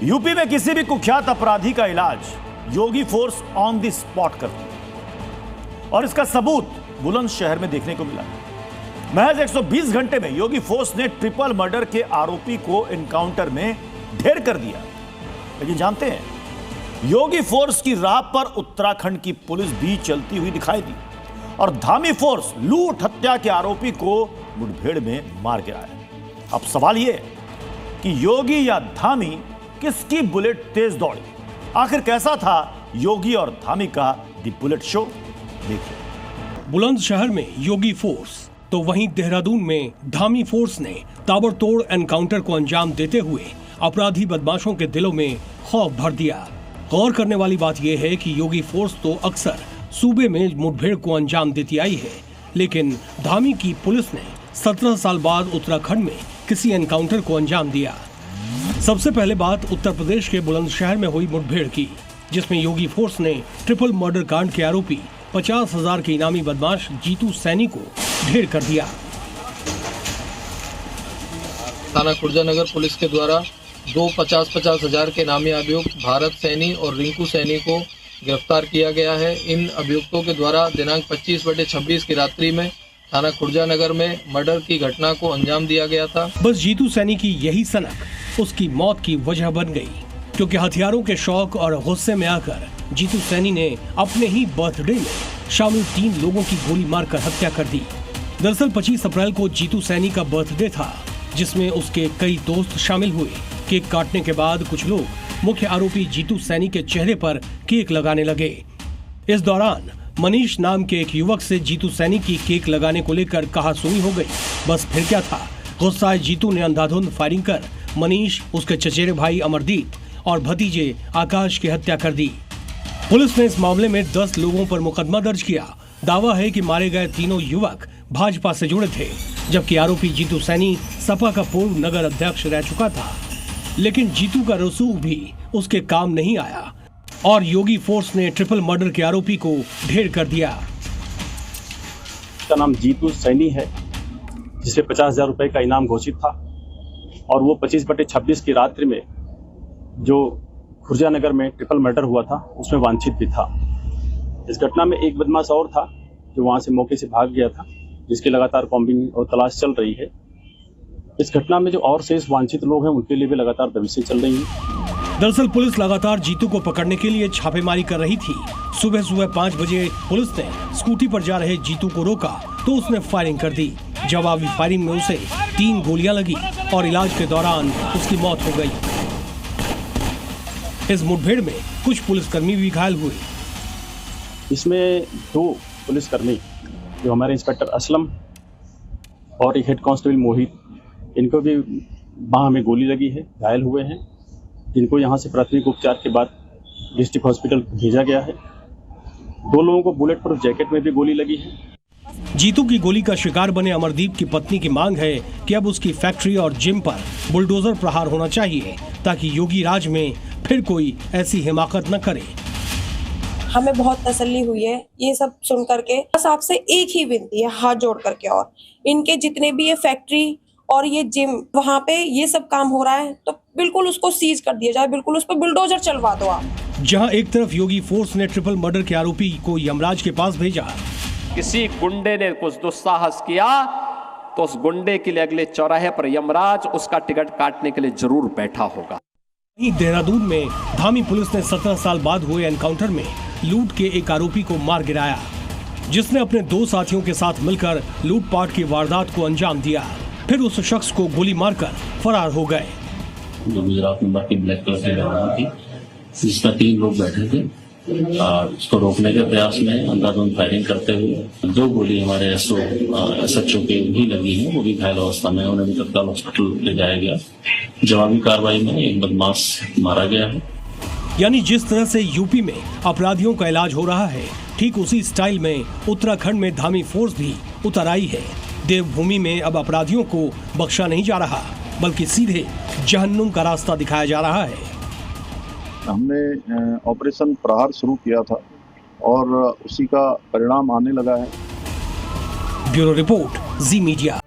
UP में किसी भी कुख्यात अपराधी का इलाज योगी फोर्स ऑन द स्पॉट करती है और इसका सबूत बुलंदशहर में देखने को मिला। महज 120 घंटे में योगी फोर्स ने ट्रिपल मर्डर के आरोपी को एनकाउंटर में ढेर कर दिया। लेकिन जानते हैं, योगी फोर्स की राह पर उत्तराखंड की पुलिस भी चलती हुई दिखाई दी और धामी फोर्स लूट हत्या के आरोपी को मुठभेड़ में मार गिराया। अब सवाल यह कि योगी या धामी किसकी बुलेट तेज दौड़ी? आखिर कैसा था योगी और धामी का दी बुलेट शो? देखिए। बुलंदशहर में योगी फोर्स तो वहीं देहरादून में धामी फोर्स ने ताबड़तोड़ एनकाउंटर को अंजाम देते हुए अपराधी बदमाशों के दिलों में खौफ भर दिया। गौर करने वाली बात यह है कि योगी फोर्स तो अक्सर सूबे में मुठभेड़ को अंजाम देती आई है, लेकिन धामी की पुलिस ने 17 साल बाद उत्तराखंड में किसी एनकाउंटर को अंजाम दिया। सबसे पहले बात उत्तर प्रदेश के बुलंदशहर में हुई मुठभेड़ की, जिसमें योगी फोर्स ने ट्रिपल मर्डर कांड के आरोपी 50,000 के इनामी बदमाश जीतू सैनी को ढेर कर दिया। थाना खुर्जा नगर पुलिस के द्वारा 50 हजार के इनामी अभियुक्त भारत सैनी और रिंकू सैनी को गिरफ्तार किया गया है। इन अभियुक्तों के द्वारा दिनांक 25/26 की रात्रि में थाना खुर्जा नगर में मर्डर की घटना को अंजाम दिया गया था। बस जीतू सैनी की यही सनक उसकी मौत की वजह बन गई, क्योंकि हथियारों के शौक और गुस्से में आकर जीतू सैनी ने अपने ही बर्थडे में शामिल 3 लोगों की गोली मारकर हत्या कर दी। दरअसल 25 अप्रैल को जीतू सैनी का बर्थडे था, जिसमें उसके कई दोस्त शामिल हुए। केक काटने के बाद कुछ लोग मुख्य आरोपी जीतू सैनी के चेहरे पर केक लगाने लगे। इस दौरान मनीष नाम के एक युवक से जीतू सैनी की केक लगाने को लेकर कहासुनी हो गई। बस फिर क्या था, गुस्साए जीतू ने अंधाधुंध फायरिंग कर मनीष, उसके चचेरे भाई अमरदीप और भतीजे आकाश की हत्या कर दी। पुलिस ने इस मामले में 10 लोगों पर मुकदमा दर्ज किया। दावा है कि मारे गए तीनों युवक भाजपा से जुड़े थे, जबकि आरोपी जीतू सैनी सपा का पूर्व नगर अध्यक्ष रह चुका था। लेकिन जीतू का रसूख भी उसके काम नहीं आया और योगी फोर्स ने ट्रिपल मर्डर के आरोपी को ढेर कर दिया। उसका नाम जीतू सैनी है, जिसे 50,000 रुपए का इनाम घोषित था और वो 25/26 की रात्रि में जो खुर्जा नगर में ट्रिपल मर्डर हुआ था उसमें वांछित भी था। इस घटना में एक बदमाश और था जो वहां से मौके से भाग गया था, जिसकी लगातार कॉम्बिंग और तलाश चल रही है। इस घटना में जो और शेष वांछित लोग हैं उनके लिए भी लगातार दबिशें चल रही हैं। दरअसल पुलिस लगातार जीतू को पकड़ने के लिए छापेमारी कर रही थी। सुबह 5 बजे पुलिस ने स्कूटी पर जा रहे जीतू को रोका तो उसने फायरिंग कर दी। जवाबी फायरिंग में उसे 3 गोलियां लगी और इलाज के दौरान उसकी मौत हो गई। इस मुठभेड़ में कुछ पुलिसकर्मी भी घायल हुए। इसमें 2 पुलिसकर्मी जो हमारे इंस्पेक्टर असलम और एक हेड कांस्टेबल मोहित, इनको भी बाह में गोली लगी है, घायल हुए हैं, जिनको यहाँ से प्राथमिक उपचार के बाद डिस्ट्रिक्ट हॉस्पिटल भेजा गया है। 2 लोगों को बुलेट प्रूफ जैकेट में भी गोली लगी है। जीतू की गोली का शिकार बने अमरदीप की पत्नी की मांग है कि अब उसकी फैक्ट्री और जिम पर बुलडोजर प्रहार होना चाहिए, ताकि योगी राज में फिर कोई ऐसी हिमाकत न करे। हमें बहुत तसल्ली हुई है ये सब सुन करके। बस आपसे एक ही विनती है, हाथ जोड़ करके, और इनके जितने भी ये फैक्ट्री और ये जिम वहाँ पे ये सब काम हो रहा है तो बिल्कुल उसको सीज कर दिया जाए, बिल्कुल उस पर बुलडोजर चलवा दो आप। जहाँ एक तरफ योगी फोर्स ने ट्रिपल मर्डर के आरोपी को यमराज के पास भेजा, किसी गुंडे ने कुछ दुस्साहस किया तो उस गुंडे के लिए अगले चौराहे पर यमराज उसका टिकट काटने के लिए जरूर बैठा होगा। वहीं देहरादून में धामी पुलिस ने 17 साल बाद हुए एनकाउंटर में लूट के एक आरोपी को मार गिराया, जिसने अपने 2 साथियों के साथ मिलकर लूटपाट की वारदात को अंजाम दिया। फिर उस शख्स को गोली मारकर फरार हो गए। जो गुजरात नंबर की ब्लैक कलर की गाड़ी थी, जिसमें 3 लोग बैठे थे और उसको रोकने के प्रयास में अंधाधुंध फायरिंग करते हुए 2 गोली हमारे SHO के भी लगी है, वो भी घायल अवस्था में, उन्हें भी तत्काल हॉस्पिटल ले जाया गया। जवाबी कार्रवाई में एक बदमाश मारा गया है। यानी जिस तरह से यूपी में अपराधियों का इलाज हो रहा है, ठीक उसी स्टाइल में उत्तराखंड में धामी फोर्स भी उतर आई है। देवभूमि में अब अपराधियों को बख्शा नहीं जा रहा, बल्कि सीधे जहन्नुम का रास्ता दिखाया जा रहा है। हमने ऑपरेशन प्रहार शुरू किया था और उसी का परिणाम आने लगा है। ब्यूरो रिपोर्ट, जी मीडिया।